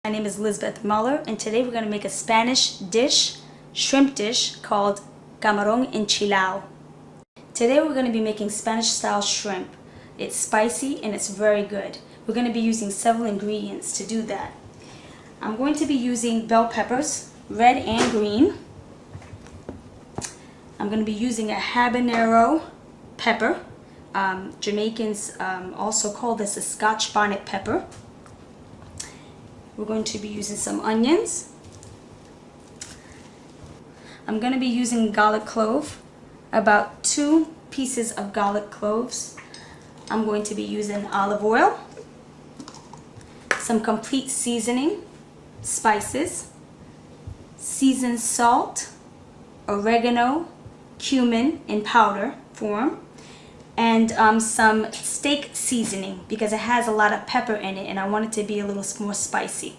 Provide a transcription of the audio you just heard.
My name is Elizabeth Muller, and today we're going to make a Spanish dish, shrimp dish called camarón enchilado. Today we're going to be making Spanish style shrimp. It's spicy and it's very good. We're going to be using several ingredients to do that. I'm going to be using bell peppers, red and green. I'm going to be using a habanero pepper. Jamaicans also call this a Scotch bonnet pepper. We're going to be using some onions. I'm going to be using garlic clove, about 2 pieces of garlic cloves. I'm going to be using olive oil, some complete seasoning, spices, seasoned salt, oregano, cumin in powder form, and some steak seasoning because it has a lot of pepper in it and I want it to be a little more spicy.